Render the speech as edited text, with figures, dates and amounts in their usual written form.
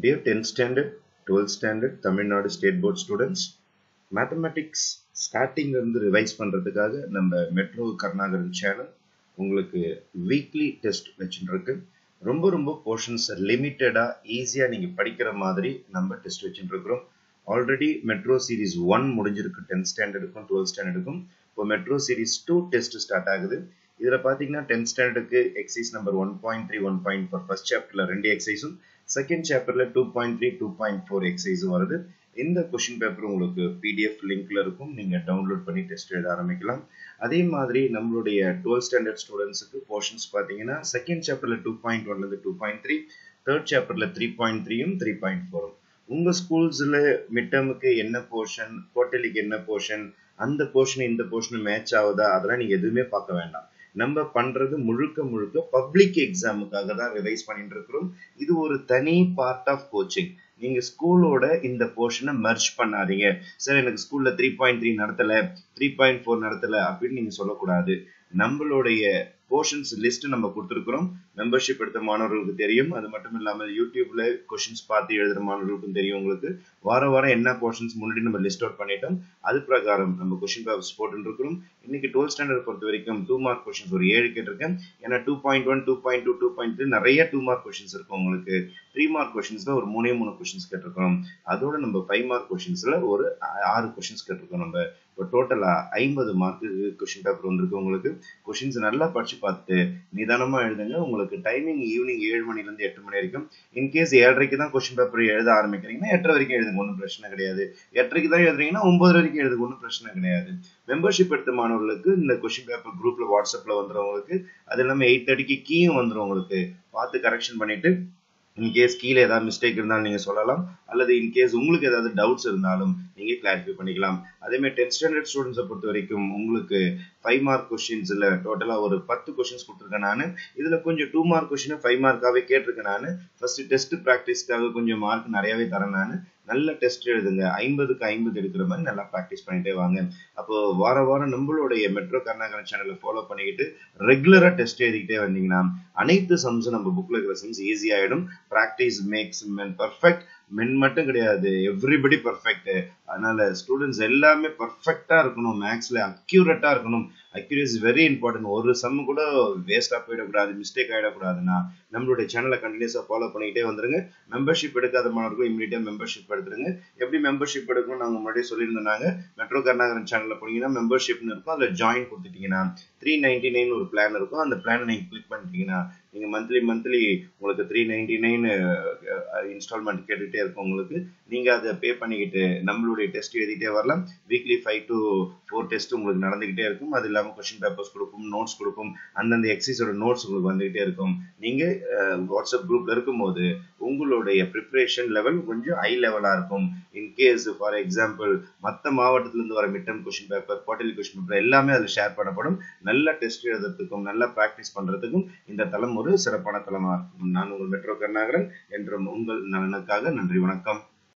Dear 10th standard, 12th standard, Tamil Nadu State Board students, mathematics starting வந்து revise பண்றதுக்காக நம்ம metro Karunakaran channel உங்களுக்கு weekly test வச்சுருக்கு. ரொம்ப போர்ஷன்ஸ் லிமிட்டடா ஈஸியா நீங்க படிக்கிற மாதிரி நம்ம டெஸ்ட் வச்சுருக்கிறோம். ஆல்ரெடி மெட்ரோ சீரிஸ் 1 முடிஞ்சிருக்கு 10th ஸ்டாண்டர்டுக்கும் 12th ஸ்டாண்டர்டுக்கும். இப்போ மெட்ரோ சீரிஸ் 2 டெஸ்ட் ஸ்டார்ட் ஆகுது. இதுல பாத்தீங்கன்னா 10th ஸ்டாண்டர்டுக்கு எக்ஸசைஸ் நம்பர் 1.3 1.4 ஃபர்ஸ்ட் சாப்டர்ல 2 எக்ஸசைஸும் செகண்ட் சாப்டர்ல 2.3 2.4 எக்ஸசைஸும் வருது. இந்த கொஸ்டின் பேப்பர் உங்களுக்கு PDF லிங்க்ல இருக்கும், நீங்க டவுன்லோட் பண்ணி டெஸ்ட் எழுத ஆரம்பிக்கலாம். அதே மாதிரி நம்மளுடைய 12th ஸ்டாண்டர்ட் ஸ்டூடெண்ட்ஸுக்கு போர்ஷன்ஸ் பாத்தீங்கன்னா செகண்ட் சாப்டர்ல 2.1 இருந்து 2.3, தேர்ட் சாப்டர்ல 3.3ம் 3.4ம். உங்க ஸ்கூல்ஸ்ல மிட் டர்முக்கு என்ன போர்ஷன், குவார்டர்லிக்கு என்ன போர்ஷன், அந்த போர்ஷன் இந்த போர்ஷன் மேட்ச் ஆகுதா, அதெல்லாம் நீங்க எதுவுமே பார்க்க வேண்டாம். நம்ம பண்றது முழுக்க பப்ளிக் எக்ஸாமுக்காக தான் ரிவைஸ் பண்ணிட்டு இருக்கிறோம். இது ஒரு தனி பார்ட் ஆஃப் கோச்சிங். நீங்க ஸ்கூலோட இந்த போர்ஷனை மர்ஜ் பண்ணாதீங்க. சார் எனக்கு ஸ்கூல்ல 3.3 நடத்தல, 3.4 நடத்தல அப்படின்னு நீங்க சொல்லக்கூடாது. நம்மளுடைய போர்ஷன்ஸ் லிஸ்ட் நம்ம கொடுத்துருக்கிறோம். மெம்பர்ஷிப் எடுத்த மாணவர்களுக்கு தெரியும். அது மட்டும் இல்லாமல் யூடியூப்ல கொஸ்டின்ஸ் பார்த்து எழுதுற மாணவர்களுக்கும் தெரியும். உங்களுக்கு வாரம் என்ன போர்ஷன்ஸ் முன்னாடி நம்ம லிஸ்ட் அவுட் பண்ணிட்டோம். அது பிரகாரம் நம்ம கொஸ்டின் பேப்பர்ஸ் போட்டு இருக்கிறோம். இன்னைக்கு 12th ஸ்டாண்டர்ட் பொறுத்த வரைக்கும் 2 மார்க் கொஸ்டின்ஸ் ஒரு 7 கேட்டிருக்கேன். ஏன்னா 2.1 2.2 2.3 நிறைய 2 மார்க் கொஸ்டின்ஸ் இருக்கும். உங்களுக்கு 3 மார்க் கொஸ்டின்ஸ்ல ஒரு 3 கொஸ்டின்ஸ் கேட்டிருக்கோம். அதோட நம்ம 5 மார்க் கொஸ்டின்ஸ்ல ஒரு 6 கொஸ்டின்ஸ் கேட்டிருக்கோம். நம்ம இப்போ டோட்டலா 50 மார்க் கொஸ்டின் பேப்பர் வந்திருக்கு. உங்களுக்கு கொஸ்டின்ஸ் நல்லா படிச்சு பார்த்துட்டு நிதானமா எழுதுங்க. உங்களுக்கு டைமிங் ஈவினிங் 7 மணில இருந்து 8 மணி வரைக்கும். இன்கேஸ் 7:30க்கு தான் கொஸ்டின் பேப்பர் எழுத ஆரம்பிக்கிறீங்கன்னா 8:30 வரைக்கும் எழுதுங்க, ஒன்றும் பிரச்சனை கிடையாது. 8:30க்கு தான் எழுதுறீங்கன்னா 9 வரைக்கும் எழுதுங்க, ஒன்றும் பிரச்சனை கிடையாது. மெம்பர்ஷிப் எடுத்த மாணவர்களுக்கு இந்த கொஸ்டின் பேப்பர் குரூப்ல வாட்ஸ்அப்ல வந்துடுறவங்களுக்கு, அது இல்லாம 8:30க்கு கீயும் வந்துடும். உங்களுக்கு பார்த்து கரெக்ஷன் பண்ணிட்டு இன்கேஸ் கீழே ஏதாவது மிஸ்டேக் இருந்தாலும் நீங்க சொல்லலாம், அல்லது இன்கேஸ் உங்களுக்கு ஏதாவது டவுட்ஸ் இருந்தாலும் நீங்க கிளாரிஃபை பண்ணிக்கலாம். அதே மாதிரி 10th ஸ்டாண்டர்ட் ஸ்டூடெண்ட்ஸை பொறுத்த வரைக்கும் உங்களுக்கு 5 மார்க் கொஸ்டின்ஸ்ல டோட்டலா ஒரு 10 கொஸ்டின்ஸ் கொடுத்துருக்கேன் நான். இதுல கொஞ்சம் 2 மார்க் கொஸ்டின் 5 மார்க்காவே கேட்டிருக்கேன் நான். ஃபர்ஸ்ட் டெஸ்ட் பிராக்டிஸ்க்காக கொஞ்சம் மார்க் நிறையவே தரேன் நான். நல்ல டெஸ்ட் எழுதுங்க, 50க்கு 50 எடுக்கிற மாதிரி நல்லா ப்ராக்டிஸ் பண்ணிட்டே வாங்க. அப்போ வாரம் நம்மளுடைய மெட்ரோ கருணாகரன் சேனலை ஃபாலோ பண்ணிக்கிட்டு ரெகுலரா டெஸ்ட் எழுதிக்கிட்டே வந்தீங்கன்னா அனைத்து சம்ஸும் நம்ம புக்ல இருக்கிற சம்ஸ் ஈஸி ஆயிடும். Practice makes men perfect. men மட்டும் கிடையாது, எவ்ரிபடி பர்ஃபெக்ட். அதனால ஸ்டூடெண்ட்ஸ் எல்லாமே பர்ஃபெக்டா இருக்கணும். மேக்ஸ்ல அக்யூரேட்டா இருக்கணும். Accuracy very important. ஒரு சம் கூட வேஸ்டா போயிடக்கூடாது, மிஸ்டேக் ஆயிடக்கூடாதுன்னா நம்மளுடைய சேனலை கண்டினியூஸா ஃபாலோ பண்ணிக்கிட்டே வந்துருங்க. மெம்பர்ஷிப் எடுக்காத மாணவர்கள் இமீடியட்டா மெம்பர்ஷிப் எடுத்துருங்க. எப்படி மெம்பர்ஷிப் எடுக்கணும் நாங்க முன்னாடியே சொல்லியிருந்தாங்க. மெட்ரோ கருணாகரன் சேனல்ல போனீங்கன்னா மெம்பர்ஷிப்னு இருக்கும். அதுல ஜாயின் கொடுத்துட்டீங்கன்னா 399 ஒரு பிளான் இருக்கும். அந்த பிளானை நீங்க கிளிக் பண்ணிட்டீங்கன்னா நீங்க மந்த்லி உங்களுக்கு 399 இன்ஸ்டால்மெண்ட் கேட்டுட்டே இருக்கும். உங்களுக்கு நீங்க அதை பே பண்ணிக்கிட்டு நம்மளுடைய டெஸ்ட் எழுதிட்டே வரலாம். வீக்லி 5 to 4 டெஸ்ட் உங்களுக்கு நடந்துகிட்டே இருக்கும். அது இல்லாம கொஸ்டின் பேப்பர்ஸ் கொடுக்கும், நோட்ஸ் கொடுக்கும், அந்தந்த எக்ஸசைஸோட நோட்ஸ் உங்களுக்கு வந்துகிட்டே இருக்கும். நீங்க வாட்ஸ்அப் குரூப்ல இருக்கும்போது உங்களுடைய ப்ரிப்பரேஷன் லெவல் கொஞ்சம் ஹை லெவலா இருக்கும். இன்கேஸ் ஃபார் எக்ஸாம்பிள் மற்ற மாவட்டத்துல இருந்து வர mid term question paper, quarterly question paper எல்லாமே அதில் ஷேர் பண்ணப்படும். நல்ல டெஸ்ட் எழுதுறதுக்கும் நல்லா பிராக்டிஸ் பண்றதுக்கும் இந்த தளம் ஒரு சிறப்பான தளமா இருக்கும். நான் உங்கள் மெட்ரோ கருணாகரன் என்ற உங்கள் நலனுக்காக. நன்றி, வணக்கம்.